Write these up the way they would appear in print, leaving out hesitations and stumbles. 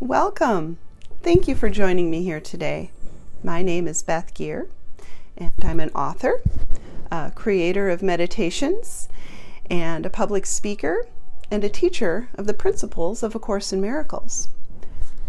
Welcome! Thank you for joining me here today. My name is Beth Gear, and I'm an author, a creator of meditations, and a public speaker, and a teacher of the principles of A Course in Miracles.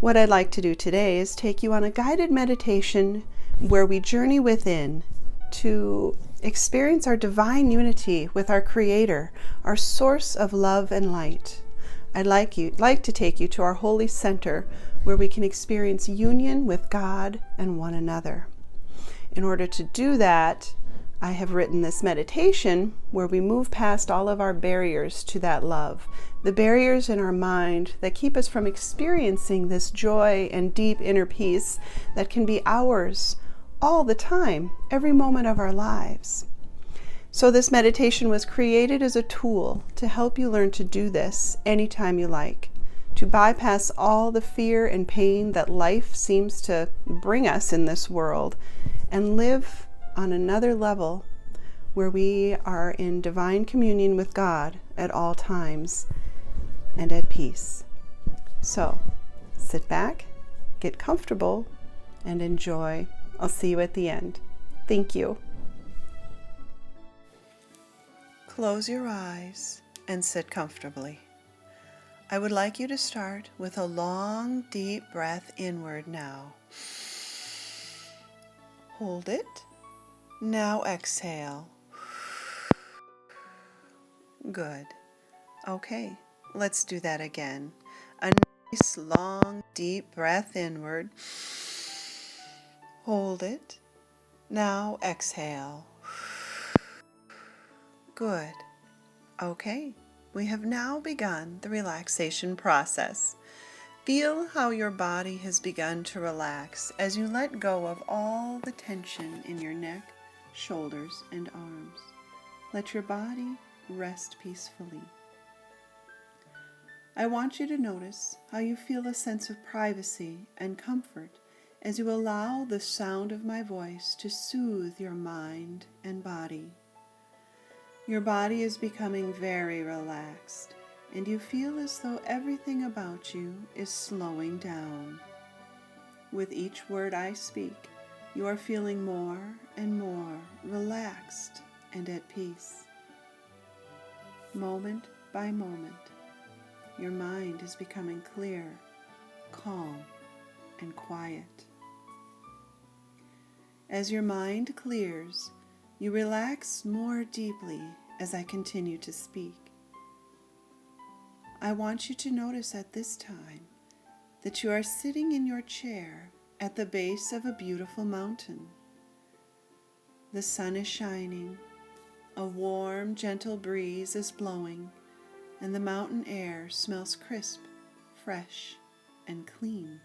What I'd like to do today is take you on a guided meditation where we journey within to experience our divine unity with our Creator, our source of love and light. I'd like to take you to our holy center where we can experience union with God and one another. In order to do that, I have written this meditation where we move past all of our barriers to that love, the barriers in our mind that keep us from experiencing this joy and deep inner peace that can be ours all the time, every moment of our lives. So this meditation was created as a tool to help you learn to do this anytime you like, to bypass all the fear and pain that life seems to bring us in this world and live on another level where we are in divine communion with God at all times and at peace. So sit back, get comfortable, and enjoy. I'll see you at the end. Thank you. Close your eyes and sit comfortably. I would like you to start with a long, deep breath inward now. Hold it. Now exhale. Good. Okay, let's do that again. A nice, long, deep breath inward. Hold it. Now exhale. Good. Okay, we have now begun the relaxation process. Feel how your body has begun to relax as you let go of all the tension in your neck, shoulders, and arms. Let your body rest peacefully. I want you to notice how you feel a sense of privacy and comfort as you allow the sound of my voice to soothe your mind and body. Your body is becoming very relaxed, and you feel as though everything about you is slowing down. With each word I speak, you are feeling more and more relaxed and at peace. Moment by moment, your mind is becoming clear, calm, and quiet. As your mind clears, you relax more deeply as I continue to speak. I want you to notice at this time that you are sitting in your chair at the base of a beautiful mountain. The sun is shining, a warm, gentle breeze is blowing, and the mountain air smells crisp, fresh, and clean.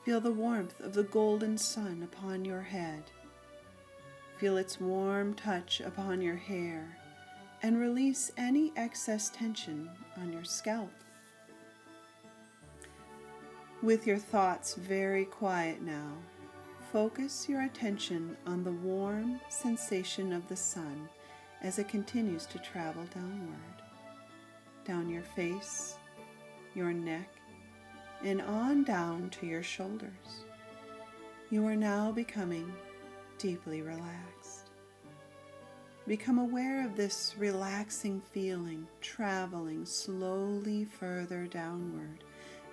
Feel the warmth of the golden sun upon your head. Feel its warm touch upon your hair and release any excess tension on your scalp. With your thoughts very quiet now, focus your attention on the warm sensation of the sun as it continues to travel downward, down your face, your neck, and on down to your shoulders. You are now becoming deeply relaxed. Become aware of this relaxing feeling traveling slowly further downward,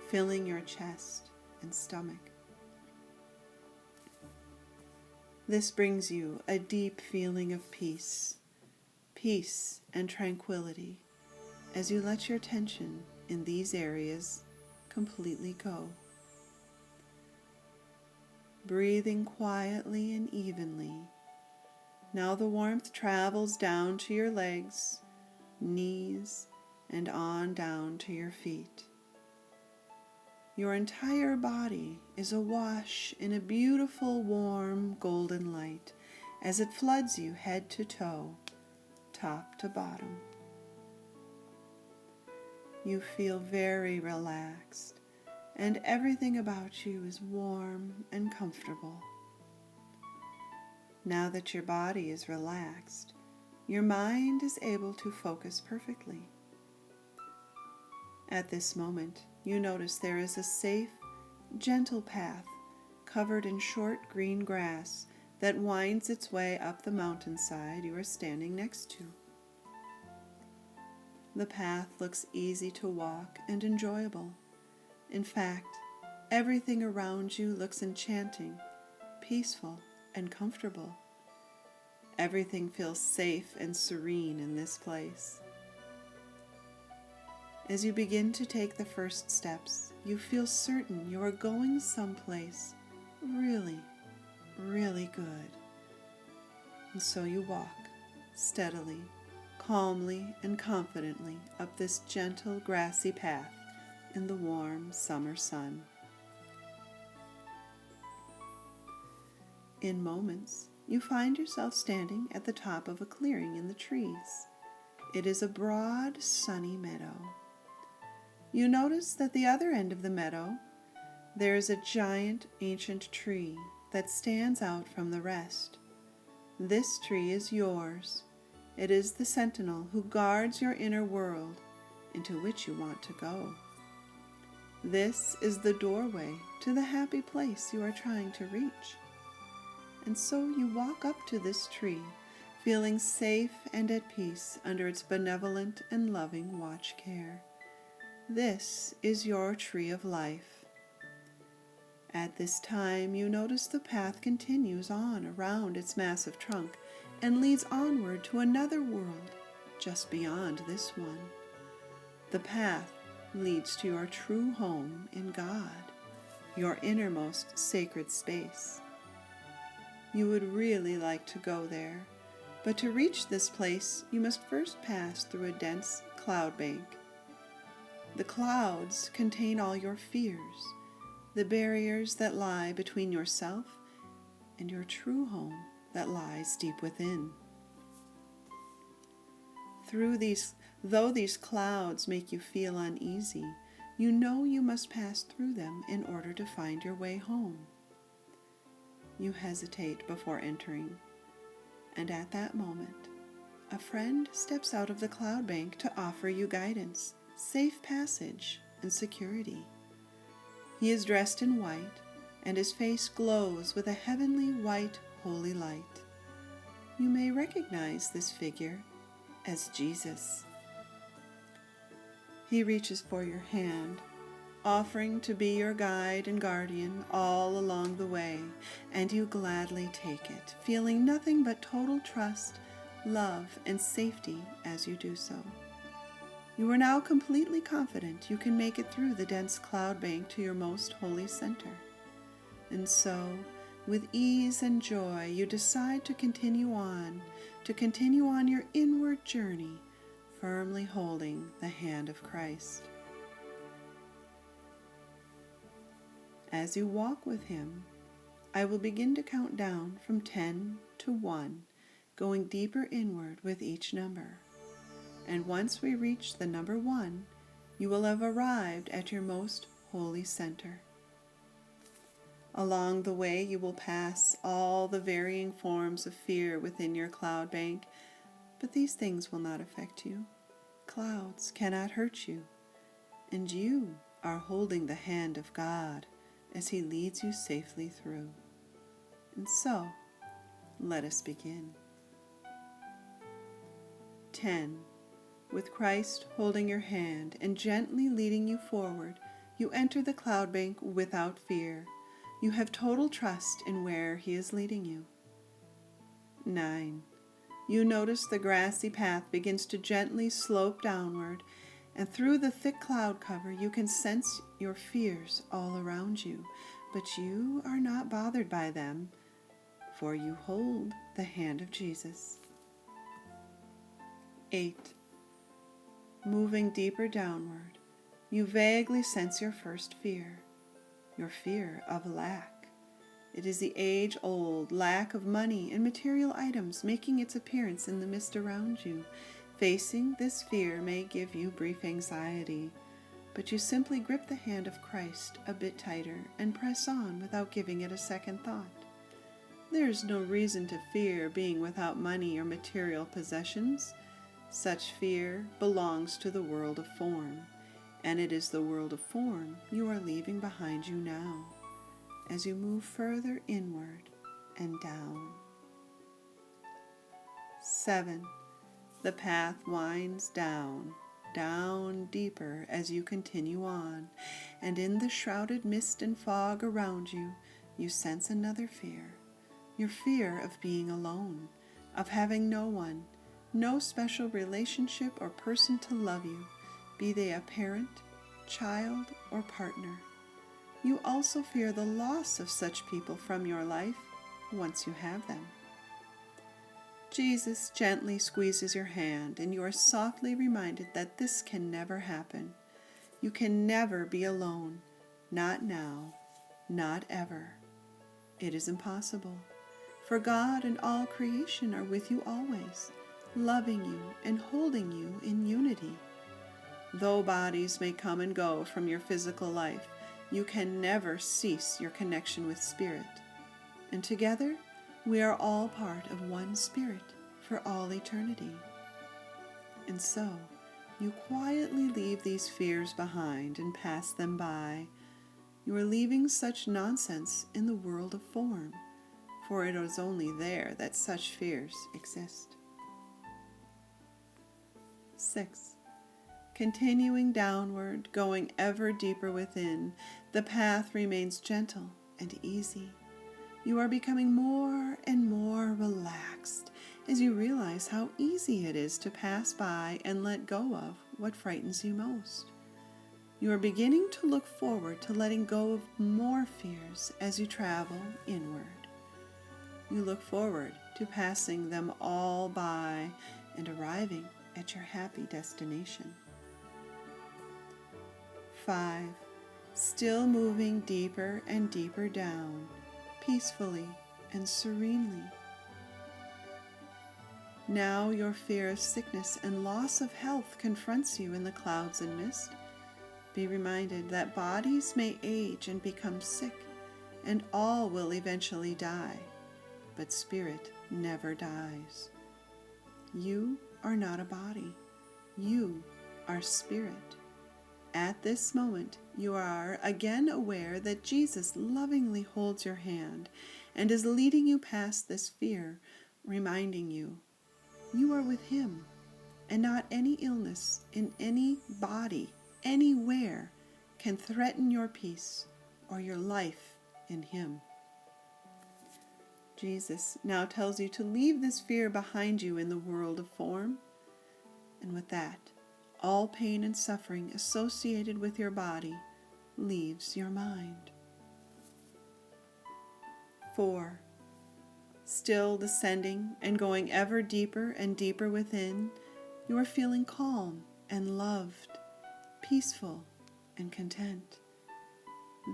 filling your chest and stomach. This brings you a deep feeling of peace and tranquility as you let your tension in these areas completely go. Breathing quietly and evenly. Now the warmth travels down to your legs, knees, and on down to your feet. Your entire body is awash in a beautiful, warm, golden light as it floods you head to toe, top to bottom. You feel very relaxed, and everything about you is warm and comfortable. Now that your body is relaxed, your mind is able to focus perfectly. At this moment, you notice there is a safe, gentle path covered in short green grass that winds its way up the mountainside you are standing next to. The path looks easy to walk and enjoyable. In fact, everything around you looks enchanting, peaceful, and comfortable. Everything feels safe and serene in this place. As you begin to take the first steps, you feel certain you are going someplace really, really good. And so you walk steadily, calmly, and confidently up this gentle, grassy path in the warm summer sun. In moments, you find yourself standing at the top of a clearing in the trees. It is a broad, sunny meadow. You notice that at the other end of the meadow, there is a giant ancient tree that stands out from the rest. This tree is yours. It is the sentinel who guards your inner world into which you want to go. This is the doorway to the happy place you are trying to reach. And so you walk up to this tree, feeling safe and at peace under its benevolent and loving watch care. This is your tree of life. At this time, you notice the path continues on around its massive trunk and leads onward to another world just beyond this one. The path leads to your true home in God, your innermost sacred space. You would really like to go there, but to reach this place, you must first pass through a dense cloud bank. The clouds contain all your fears, the barriers that lie between yourself and your true home that lies deep within. Though these clouds make you feel uneasy, you know you must pass through them in order to find your way home. You hesitate before entering, and at that moment, a friend steps out of the cloud bank to offer you guidance, safe passage, and security. He is dressed in white, and his face glows with a heavenly white holy light. You may recognize this figure as Jesus. He reaches for your hand, offering to be your guide and guardian all along the way, and you gladly take it, feeling nothing but total trust, love, and safety as you do so. You are now completely confident you can make it through the dense cloud bank to your most holy center. And so, with ease and joy, you decide to continue on your inward journey, firmly holding the hand of Christ. As you walk with Him, I will begin to count down from 10 to 1, going deeper inward with each number. And once we reach the number 1, you will have arrived at your most holy center. Along the way, you will pass all the varying forms of fear within your cloud bank, but these things will not affect you. Clouds cannot hurt you, and you are holding the hand of God as He leads you safely through. And so, let us begin. 10. With Christ holding your hand and gently leading you forward, you enter the cloud bank without fear. You have total trust in where He is leading you. 9. You notice the grassy path begins to gently slope downward, and through the thick cloud cover you can sense your fears all around you, but you are not bothered by them, for you hold the hand of Jesus. 8. Moving deeper downward, you vaguely sense your first fear, your fear of lack. It is the age-old lack of money and material items making its appearance in the mist around you. Facing this fear may give you brief anxiety, but you simply grip the hand of Christ a bit tighter and press on without giving it a second thought. There is no reason to fear being without money or material possessions. Such fear belongs to the world of form, and it is the world of form you are leaving behind you now, as you move further inward and down. 7. The path winds down, down deeper as you continue on, and in the shrouded mist and fog around you, you sense another fear. Your fear of being alone, of having no one, no special relationship or person to love you, be they a parent, child, or partner. You also fear the loss of such people from your life once you have them. Jesus gently squeezes your hand, and you are softly reminded that this can never happen. You can never be alone, not now, not ever. It is impossible, for God and all creation are with you always, loving you and holding you in unity. Though bodies may come and go from your physical life, you can never cease your connection with Spirit. And together, we are all part of one Spirit for all eternity. And so, you quietly leave these fears behind and pass them by. You are leaving such nonsense in the world of form, for it is only there that such fears exist. 6. Continuing downward, going ever deeper within, the path remains gentle and easy. You are becoming more and more relaxed as you realize how easy it is to pass by and let go of what frightens you most. You are beginning to look forward to letting go of more fears as you travel inward. You look forward to passing them all by and arriving at your happy destination. 5. Still moving deeper and deeper down, peacefully and serenely. Now your fear of sickness and loss of health confronts you in the clouds and mist. Be reminded that bodies may age and become sick, and all will eventually die, but spirit never dies. You are not a body. You are spirit. At this moment, you are again aware that Jesus lovingly holds your hand and is leading you past this fear, reminding you, you are with Him, and not any illness in any body, anywhere, can threaten your peace or your life in Him. Jesus now tells you to leave this fear behind you in the world of form, and with that, all pain and suffering associated with your body leaves your mind. 4. Still descending and going ever deeper and deeper within, you are feeling calm and loved, peaceful and content.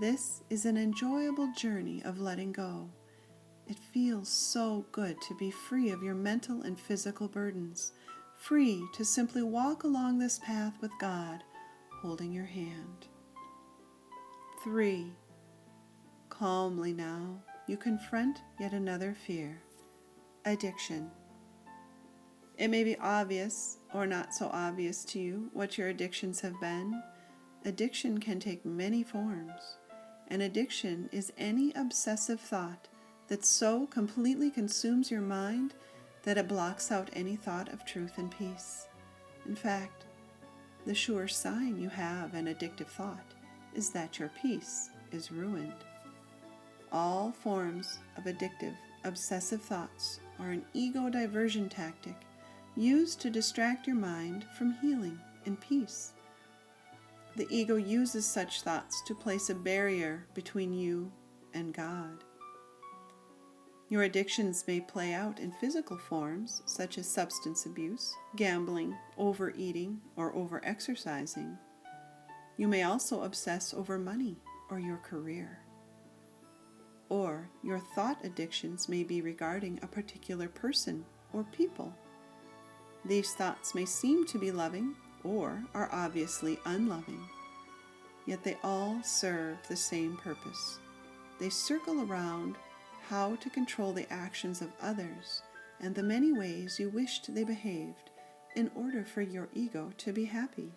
This is an enjoyable journey of letting go. It feels so good to be free of your mental and physical burdens, free to simply walk along this path with God, holding your hand. 3. Calmly now, you confront yet another fear, addiction. It may be obvious or not so obvious to you what your addictions have been. Addiction can take many forms. An addiction is any obsessive thought that so completely consumes your mind that it blocks out any thought of truth and peace. In fact, the sure sign you have an addictive thought is that your peace is ruined. All forms of addictive, obsessive thoughts are an ego diversion tactic used to distract your mind from healing and peace. The ego uses such thoughts to place a barrier between you and God. Your addictions may play out in physical forms such as substance abuse, gambling, overeating, or overexercising. You may also obsess over money or your career. Or your thought addictions may be regarding a particular person or people. These thoughts may seem to be loving or are obviously unloving, yet they all serve the same purpose. They circle around how to control the actions of others and the many ways you wished they behaved in order for your ego to be happy.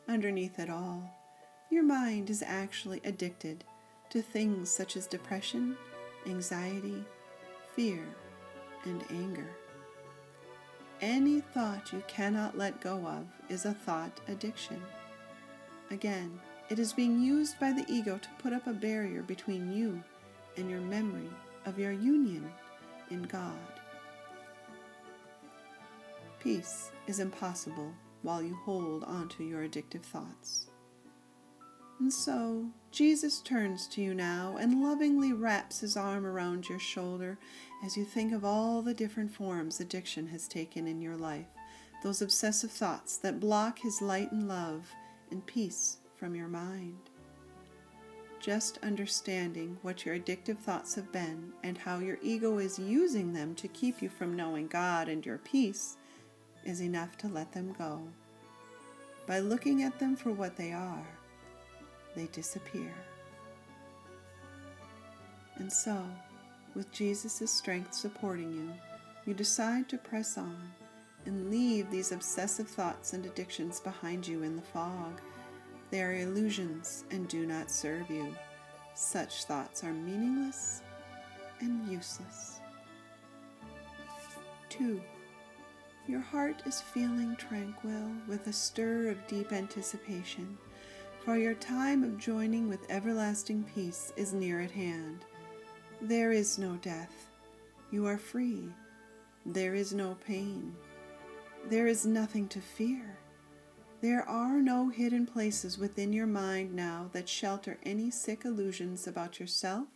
underneath it all, your mind is actually addicted to things such as depression, anxiety, fear, and anger. Any thought you cannot let go of is a thought addiction. Again, it is being used by the ego to put up a barrier between you and your memory of your union in God. Peace is impossible while you hold onto your addictive thoughts. And so, Jesus turns to you now and lovingly wraps his arm around your shoulder as you think of all the different forms addiction has taken in your life, those obsessive thoughts that block his light and love and peace from your mind. Just understanding what your addictive thoughts have been and how your ego is using them to keep you from knowing God and your peace is enough to let them go. By looking at them for what they are, they disappear. And so, with Jesus' strength supporting you, you decide to press on and leave these obsessive thoughts and addictions behind you in the fog. They are illusions and do not serve you. Such thoughts are meaningless and useless. 2. Your heart is feeling tranquil with a stir of deep anticipation, for your time of joining with everlasting peace is near at hand. There is no death. You are free. There is no pain. There is nothing to fear. There are no hidden places within your mind now that shelter any sick illusions about yourself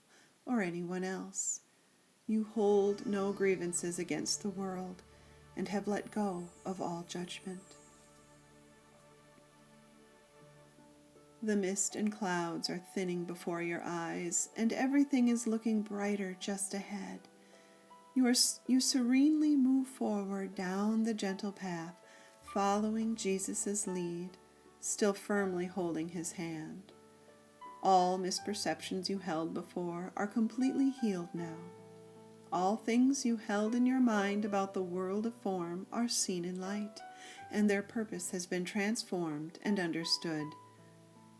or anyone else. You hold no grievances against the world and have let go of all judgment. The mist and clouds are thinning before your eyes, and everything is looking brighter just ahead. You serenely move forward down the gentle path, following Jesus' lead, still firmly holding his hand. All misperceptions you held before are completely healed now. All things you held in your mind about the world of form are seen in light, and their purpose has been transformed and understood.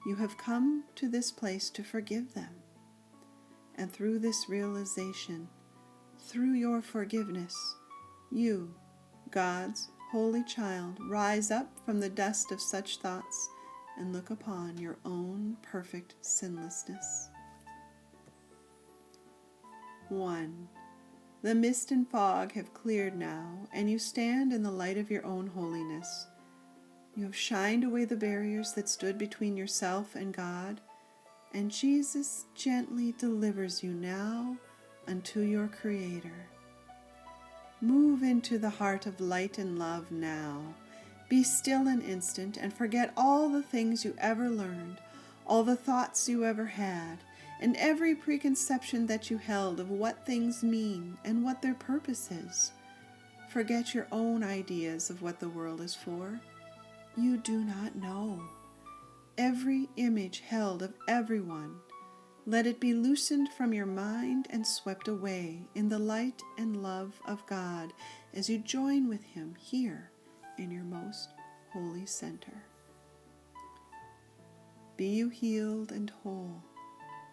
You have come to this place to forgive them. And through this realization, through your forgiveness, you, God's holy child, rise up from the dust of such thoughts and look upon your own perfect sinlessness. 1. The mist and fog have cleared now, and you stand in the light of your own holiness. You have shined away the barriers that stood between yourself and God, and Jesus gently delivers you now unto your Creator. Move into the heart of light and love now. Be still an instant and forget all the things you ever learned, all the thoughts you ever had, and every preconception that you held of what things mean and what their purpose is. Forget your own ideas of what the world is for. You do not know. Every image held of everyone, let it be loosened from your mind and swept away in the light and love of God as you join with Him here in your most holy center. Be you healed and whole,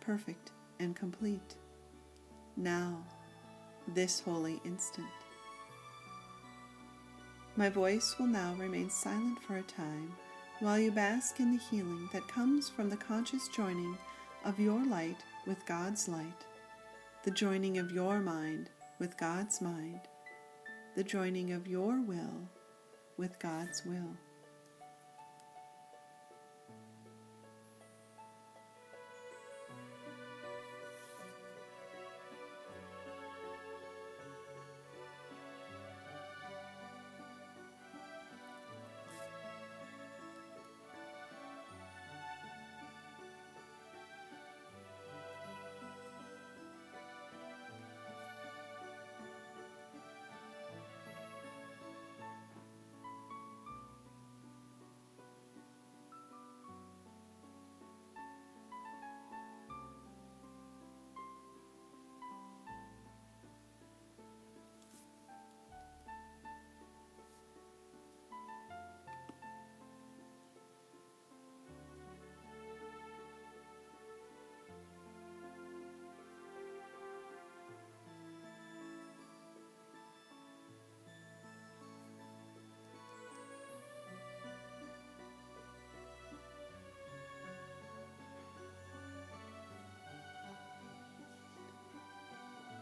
perfect and complete, now, this holy instant. My voice will now remain silent for a time while you bask in the healing that comes from the conscious joining of your light with God's light, the joining of your mind with God's mind, the joining of your will with God's will.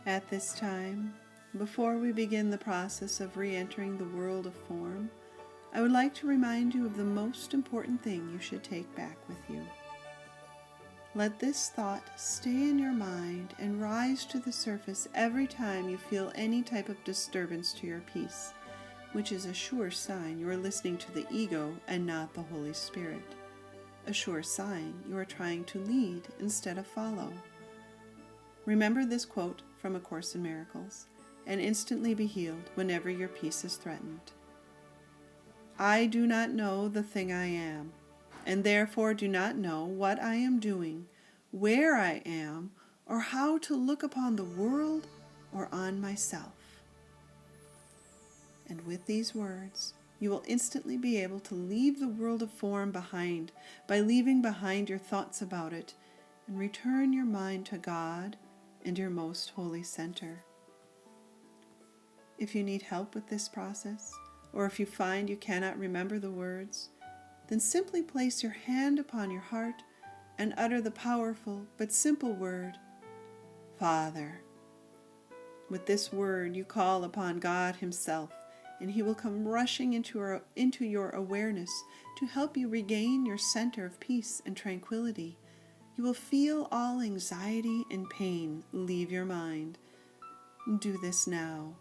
At this time, before we begin the process of re-entering the world of form, I would like to remind you of the most important thing you should take back with you. Let this thought stay in your mind and rise to the surface every time you feel any type of disturbance to your peace, which is a sure sign you are listening to the ego and not the Holy Spirit. A sure sign you are trying to lead instead of follow. Remember this quote from A Course in Miracles, and instantly be healed whenever your peace is threatened. I do not know the thing I am, and therefore do not know what I am doing, where I am, or how to look upon the world or on myself. And with these words, you will instantly be able to leave the world of form behind by leaving behind your thoughts about it and return your mind to God and your most holy center. If you need help with this process, or if you find you cannot remember the words, then simply place your hand upon your heart and utter the powerful but simple word, Father. With this word, you call upon God Himself, and He will come rushing into your awareness to help you regain your center of peace and tranquility. You will feel all anxiety and pain leave your mind. Do this now.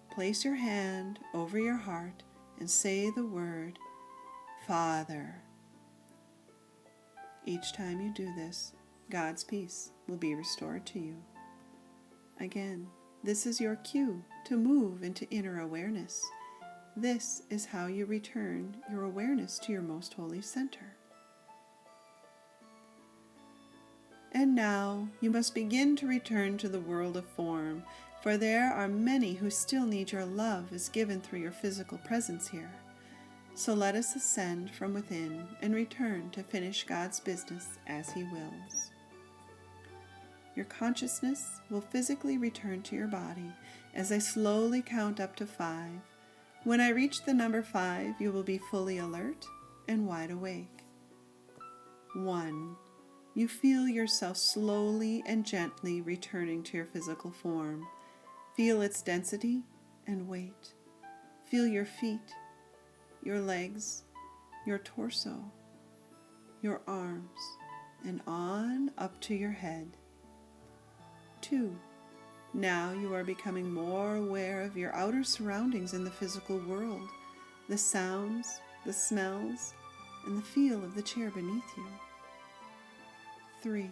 Place your hand over your heart and say the word, Father. Each time you do this, God's peace will be restored to you. Again, this is your cue to move into inner awareness. This is how you return your awareness to your most holy center. And now you must begin to return to the world of form, for there are many who still need your love as given through your physical presence here. So let us ascend from within and return to finish God's business as He wills. Your consciousness will physically return to your body as I slowly count up to 5. When I reach the number 5, you will be fully alert and wide awake. 1. You feel yourself slowly and gently returning to your physical form. Feel its density and weight. Feel your feet, your legs, your torso, your arms, and on up to your head. 2. Now you are becoming more aware of your outer surroundings in the physical world, the sounds, the smells, and the feel of the chair beneath you. 3.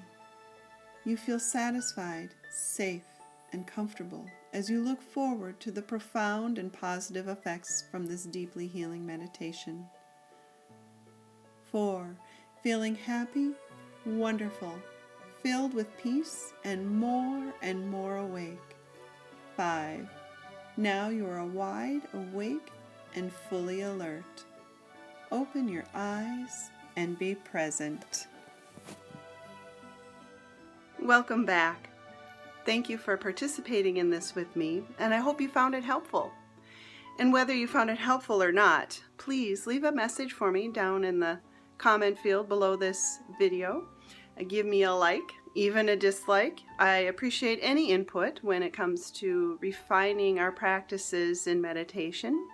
You feel satisfied, safe, and comfortable as you look forward to the profound and positive effects from this deeply healing meditation. 4. Feeling happy, wonderful, filled with peace, and more awake. 5. Now you are wide awake and fully alert. Open your eyes and be present. Welcome back. Thank you for participating in this with me, and I hope you found it helpful. And whether you found it helpful or not, please leave a message for me down in the comment field below this video. Give me a like, even a dislike. I appreciate any input when it comes to refining our practices in meditation.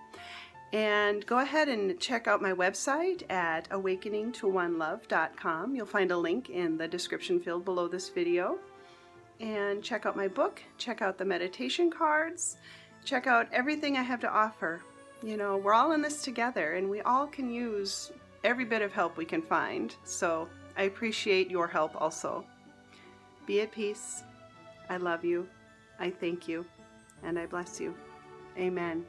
And go ahead and check out my website at awakeningtoonelove.com. You'll find a link in the description field below this video. And check out my book, check out the meditation cards, check out everything I have to offer. You know, we're all in this together, and we all can use every bit of help we can find. So I appreciate your help also. Be at peace. I love you. I thank you. And I bless you. Amen.